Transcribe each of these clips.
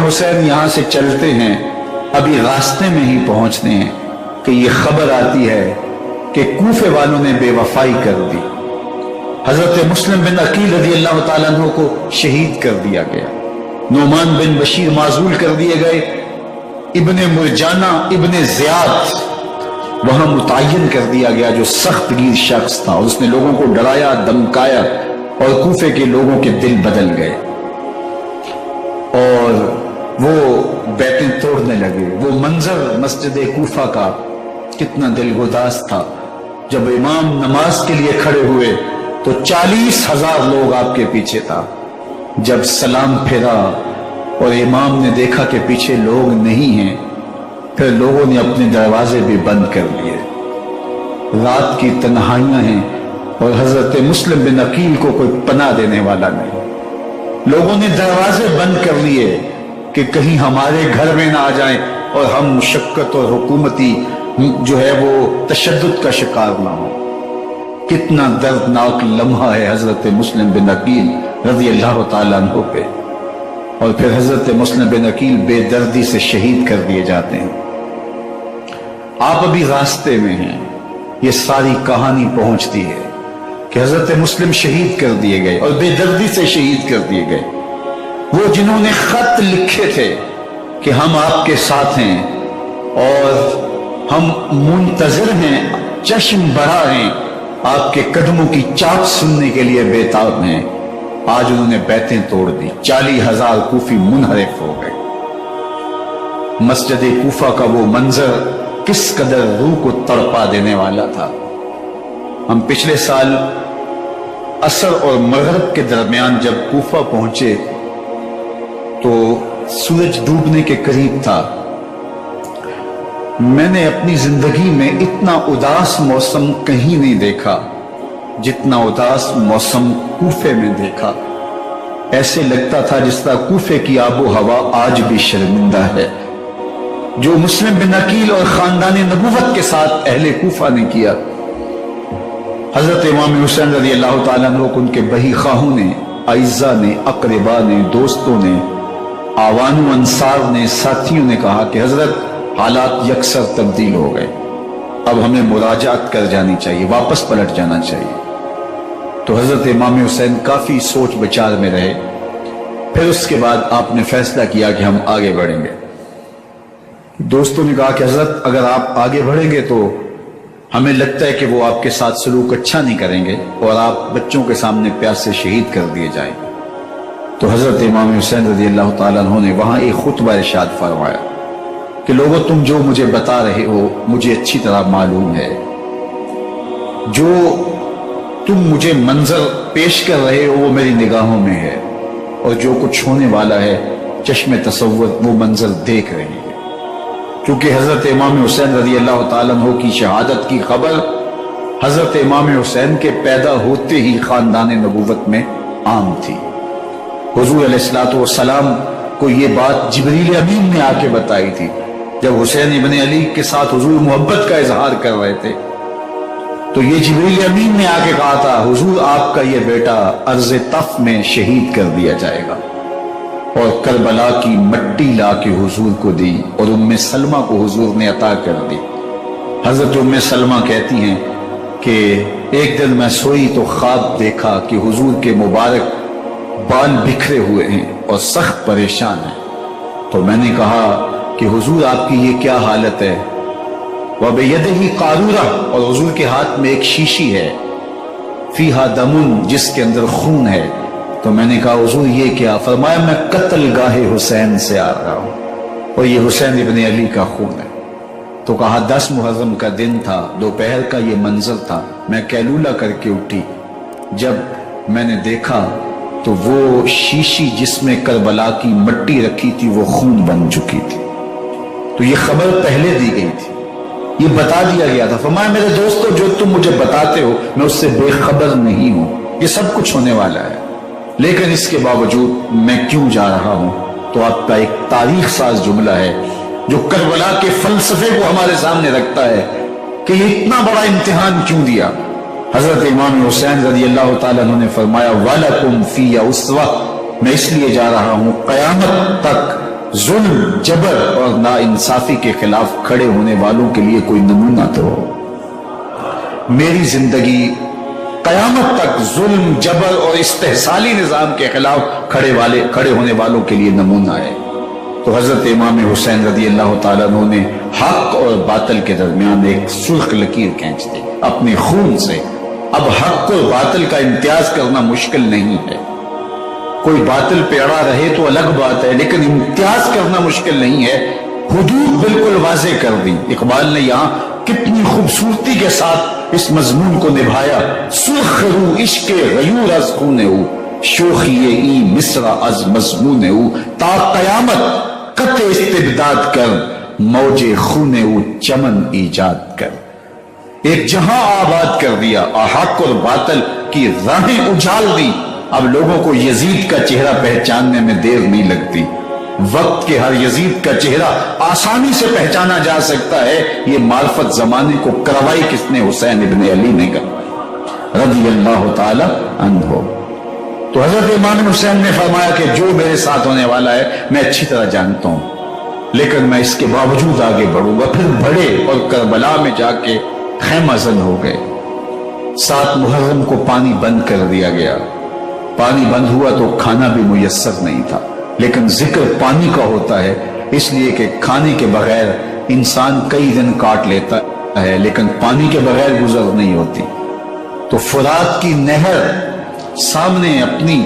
حسین یہاں سے چلتے ہیں، ابھی راستے میں ہی پہنچتے ہیں کہ یہ خبر آتی ہے کہ کوفے والوں نے بے وفائی کر دی، حضرت مسلم بن عقیل رضی اللہ تعالیٰ عنہ کو شہید کر دیا گیا، نعمان بن بشیر معزول کر دیے گئے، ابن مرجانہ ابن زیاد وہاں متعین کر دیا گیا جو سخت گیر شخص تھا، اور اس نے لوگوں کو ڈرایا دمکایا اور کوفے کے لوگوں کے دل بدل گئے اور وہ بیتیں توڑنے لگے۔ وہ منظر مسجد کوفہ کا کتنا دل گداز تھا، جب امام نماز کے لیے کھڑے ہوئے تو 40,000 لوگ آپ کے پیچھے تھا، جب سلام پھیرا اور امام نے دیکھا کہ پیچھے لوگ نہیں ہیں، پھر لوگوں نے اپنے دروازے بھی بند کر لیے۔ رات کی تنہائیاں ہیں اور حضرت مسلم بن عقیل کو کوئی پناہ دینے والا نہیں، لوگوں نے دروازے بند کر لیے کہ کہیں ہمارے گھر میں نہ آ جائیں اور ہم مشقت اور حکومتی جو ہے وہ تشدد کا شکار نہ ہو۔ کتنا دردناک لمحہ ہے حضرت مسلم بن عقیل رضی اللہ تعالیٰ عنہ پہ، اور پھر حضرت مسلم بن عقیل بے دردی سے شہید کر دیے جاتے ہیں۔ آپ ابھی راستے میں ہیں، یہ ساری کہانی پہنچتی ہے کہ حضرت مسلم شہید کر دیے گئے اور بے دردی سے شہید کر دیے گئے۔ وہ جنہوں نے خط لکھے تھے کہ ہم آپ کے ساتھ ہیں اور ہم منتظر ہیں، چشم بڑا ہیں، آپ کے قدموں کی چاپ سننے کے لیے بےتاب ہیں، آج انہوں نے بیتیں توڑ دی، 40,000 کوفی منحرف ہو گئے۔ مسجد کوفہ کا وہ منظر کس قدر روح کو تڑپا دینے والا تھا۔ ہم پچھلے سال عصر اور مغرب کے درمیان جب کوفہ پہنچے تو سورج ڈوبنے کے قریب تھا۔ میں نے اپنی زندگی میں اتنا اداس موسم کہیں نہیں دیکھا جتنا اداس موسم کوفے میں دیکھا۔ ایسے لگتا تھا جس طرح کوفے کی آب و ہوا آج بھی شرمندہ ہے۔ جو مسلم بن عقیل اور خاندان نبوت کے ساتھ اہل کوفہ نے کیا، حضرت امام حسین رضی اللہ تعالیٰ عنہ کو ان کے بہی خواہوں نے، اعزاء نے، اقربا نے، دوستوں نے، آوان و انصار نے، ساتھیوں نے کہا کہ حضرت حالات یکسر تبدیل ہو گئے، اب ہمیں مراجعت کر جانی چاہیے، واپس پلٹ جانا چاہیے۔ تو حضرت امام حسین کافی سوچ بچار میں رہے، پھر اس کے بعد آپ نے فیصلہ کیا کہ ہم آگے بڑھیں گے۔ دوستوں نے کہا کہ حضرت اگر آپ آگے بڑھیں گے تو ہمیں لگتا ہے کہ وہ آپ کے ساتھ سلوک اچھا نہیں کریں گے اور آپ بچوں کے سامنے پیاس سے شہید کر دیے جائیں۔ تو حضرت امام حسین رضی اللہ تعالیٰ عنہ نے وہاں ایک خطبہ ارشاد فرمایا کہ لوگوں تم جو مجھے بتا رہے ہو مجھے اچھی طرح معلوم ہے، جو تم مجھے منظر پیش کر رہے ہو وہ میری نگاہوں میں ہے، اور جو کچھ ہونے والا ہے چشم تصور وہ منظر دیکھ رہے ہیں۔ کیونکہ حضرت امام حسین رضی اللہ تعالیٰ عنہ کی شہادت کی خبر حضرت امام حسین کے پیدا ہوتے ہی خاندان نبوت میں عام تھی۔ حضور علیہ السلام کو یہ بات جبریل امین نے آ کے بتائی تھی جب حسین ابن علی کے ساتھ حضور محبت کا اظہار کر رہے تھے، تو یہ جبریل امین نے آ کے کہا تھا حضور آپ کا یہ بیٹا ارض طف میں شہید کر دیا جائے گا، اور کربلا کی مٹی لا کے حضور کو دی اور ام سلمہ کو حضور نے عطا کر دی۔ حضرت ام سلمہ کہتی ہیں کہ ایک دن میں سوئی تو خواب دیکھا کہ حضور کے مبارک بال بکھرے ہوئے ہیں اور سخت پریشان ہیں، تو میں نے کہا کہ حضور آپ کی یہ کیا حالت ہے؟ وَبِيَدِهِ قَارُورَةٌ، اور حضور کے ہاتھ میں ایک شیشی ہے، فِيهَا دَمٌ، جس کے اندر خون ہے۔ تو میں نے کہا حضور یہ کیا؟ فرمایا میں قتل گاہ حسین سے آ رہا ہوں اور یہ حسین ابن علی کا خون ہے۔ تو کہا 10 محرم کا دن تھا، دوپہر کا یہ منظر تھا، میں کیلولہ کر کے اٹھی، جب میں نے دیکھا تو وہ شیشی جس میں کربلا کی مٹی رکھی تھی وہ خون بن چکی تھی۔ تو یہ خبر پہلے دی گئی تھی، یہ بتا دیا گیا تھا۔ فرمایا میرے دوستو جو تم مجھے بتاتے ہو میں اس سے بے خبر نہیں ہوں، یہ سب کچھ ہونے والا ہے، لیکن اس کے باوجود میں کیوں جا رہا ہوں؟ تو آپ کا ایک تاریخ ساز جملہ ہے جو کربلا کے فلسفے کو ہمارے سامنے رکھتا ہے کہ یہ اتنا بڑا امتحان کیوں دیا۔ حضرت امام حسین رضی اللہ تعالیٰ عنہ نے فرمایا وَلَكُمْ فِيَّ أُسْوَةٌ، میں اس لیے جا رہا ہوں قیامت تک ظلم، جبر اور ناانصافی کے خلاف کھڑے ہونے والوں کے لیے کوئی نمونہ تو ہو۔ میری زندگی قیامت تک ظلم، جبر اور استحصالی نظام کے خلاف کھڑے ہونے والوں کے لیے نمونہ ہے۔ تو حضرت امام حسین رضی اللہ تعالیٰ عنہ نے حق اور باطل کے درمیان ایک سرخ لکیر کھینچ دی اپنے خون سے۔ اب حق اور باطل کا امتیاز کرنا مشکل نہیں ہے، کوئی باطل پہ اڑا رہے تو الگ بات ہے، لیکن امتیاز کرنا مشکل نہیں ہے۔ حدود بالکل واضح کر دی۔ اقبال نے یہاں کتنی خوبصورتی کے ساتھ اس مضمون کو نبھایا۔ سرخ رو عشق غیور از خون او، شوخی ای مصرع از مضمون او، تا قیامت قطع استبداد کر، موج خون او چمن ایجاد کر۔ ایک جہاں آباد کر دیا، حق اور باطل کی راہیں اجال دی۔ اب لوگوں کو یزید کا چہرہ پہچاننے میں دیر نہیں لگتی۔ وقت کے ہر یزید کا چہرہ آسانی سے پہچانا جا سکتا ہے۔ یہ معرفت زمانے کو کروائی کس نے؟ حسین ابن علی نے کروائی رضی اللہ تعالی عنہ۔ تو حضرت امام حسین نے فرمایا کہ جو میرے ساتھ ہونے والا ہے میں اچھی طرح جانتا ہوں، لیکن میں اس کے باوجود آگے بڑھوں گا۔ پھر بڑھے اور کربلا میں جا کے خیمہ زن ہو گئے۔ 7 محرم کو پانی بند کر دیا گیا۔ پانی بند ہوا تو کھانا بھی میسر نہیں تھا، لیکن ذکر پانی کا ہوتا ہے اس لیے کہ کھانے کے بغیر انسان کئی دن کاٹ لیتا ہے، لیکن پانی کے بغیر گزر نہیں ہوتی۔ تو فرات کی نہر سامنے اپنی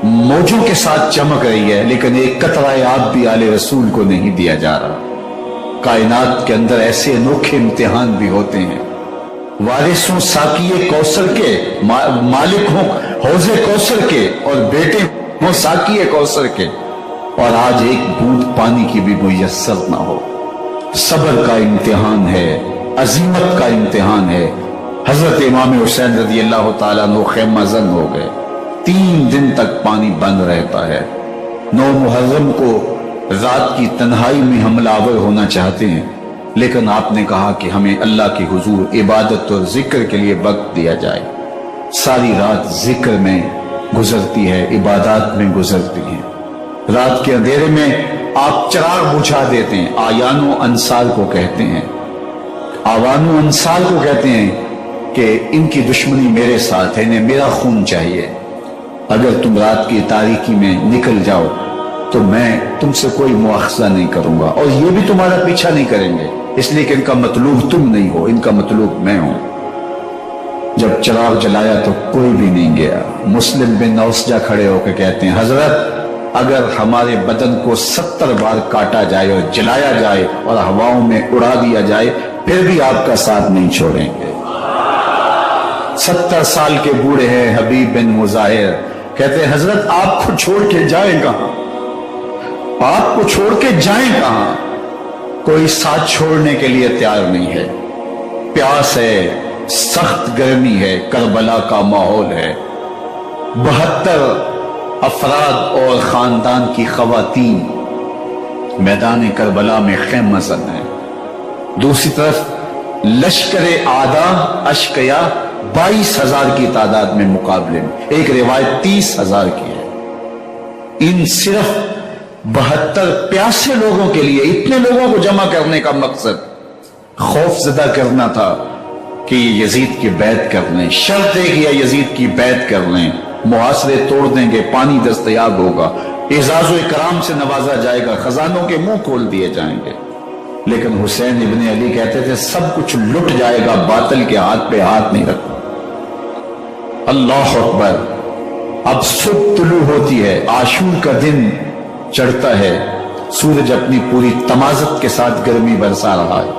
موجوں کے ساتھ چمک رہی ہے، لیکن ایک قطرہ آب بھی آل رسول کو نہیں دیا جا رہا۔ کائنات کے اندر ایسے انوکھے امتحان بھی ہوتے ہیں۔ وارثوں ساقی کوثر کے، مالک ہوں حوض کوثر کے، اور بیٹے ہوں ساقی کوثر کے، اور آج ایک بوند پانی کی بھی میسر نہ ہو۔ صبر کا امتحان ہے، عزیمت کا امتحان ہے۔ حضرت امام حسین رضی اللہ تعالیٰ عنہ خیمہ زن ہو گئے۔ 3 دن تک پانی بند رہتا ہے۔ 9 محرم کو رات کی تنہائی میں حملہ آور ہونا چاہتے ہیں، لیکن آپ نے کہا کہ ہمیں اللہ کے حضور عبادت اور ذکر کے لیے وقت دیا جائے۔ ساری رات ذکر میں گزرتی ہے، عبادات میں گزرتی ہے۔ رات کے اندھیرے میں آپ چراغ بجھا دیتے ہیں۔ آیان و انصار کو کہتے ہیں، آوان و انصار کو کہتے ہیں کہ ان کی دشمنی میرے ساتھ ہے، انہیں میرا خون چاہیے۔ اگر تم رات کی تاریکی میں نکل جاؤ تو میں تم سے کوئی مواخذہ نہیں کروں گا، اور یہ بھی تمہارا پیچھا نہیں کریں گے، اس لیے کہ ان کا مطلوب تم نہیں ہو، ان کا مطلوب میں ہوں۔ جب چراغ جلایا تو کوئی بھی نہیں گیا۔ مسلم بن نوسجہ کھڑے ہو کے کہتے ہیں، حضرت اگر ہمارے بدن کو 70 بار کاٹا جائے اور جلایا جائے اور ہواؤں میں اڑا دیا جائے پھر بھی آپ کا ساتھ نہیں چھوڑیں گے۔ 70 سال کے بوڑھے ہیں حبیب بن مظاہر، کہتے ہیں حضرت آپ کو چھوڑ کے جائیں کہاں، آپ کو چھوڑ کے جائیں کہاں؟ کوئی ساتھ چھوڑنے کے لیے تیار نہیں ہے۔ پیاس ہے، سخت گرمی ہے، کربلا کا ماحول ہے، 72 افراد اور خاندان کی خواتین میدان کربلا میں خیمہ زن ہیں۔ دوسری طرف لشکر اعداء اشقیا 22,000 کی تعداد میں مقابلے میں، ایک روایت 30,000 کی ہے۔ ان صرف 72 پیاسے لوگوں کے لیے اتنے لوگوں کو جمع کرنے کا مقصد خوف زدہ کرنا تھا کہ یہ یزید کی بیعت کر لیں، شرط ہے کہ یزید کی بیعت کر لیں، محاصرے توڑ دیں گے، پانی دستیاب ہوگا، اعزاز و اکرام سے نوازا جائے گا، خزانوں کے منہ کھول دیے جائیں گے۔ لیکن حسین ابن علی کہتے تھے سب کچھ لٹ جائے گا، باطل کے ہاتھ پہ ہاتھ نہیں رکھنا۔ اللہ اکبر۔ اب صبح طلوع ہوتی ہے، عاشور کا دن چڑھتا ہے، سورج اپنی پوری تمازت کے ساتھ گرمی برسا رہا ہے۔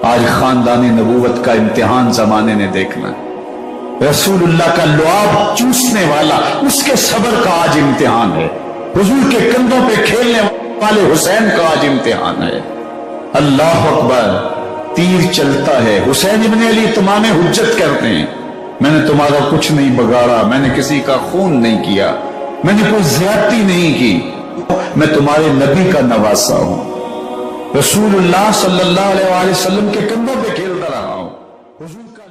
آج خاندان نبوت کا امتحان زمانے نے دیکھنا ہے۔ رسول اللہ کا لعاب چوسنے والا اس کے صبر کا آج امتحان ہے۔ حضور کے کندھوں پہ کھیلنے والے حسین کا آج امتحان ہے۔ اللہ اکبر۔ تیر چلتا ہے، حسین ابن علی تمام حجت کرتے ہیں، میں نے تمہارا کچھ نہیں بگاڑا، میں نے کسی کا خون نہیں کیا، میں نے کوئی زیادتی نہیں کی، میں تمہارے نبی کا نواسا ہوں، رسول اللہ صلی اللہ علیہ وسلم کے کندھوں پہ کھیلتا رہا ہوں۔ حضور کا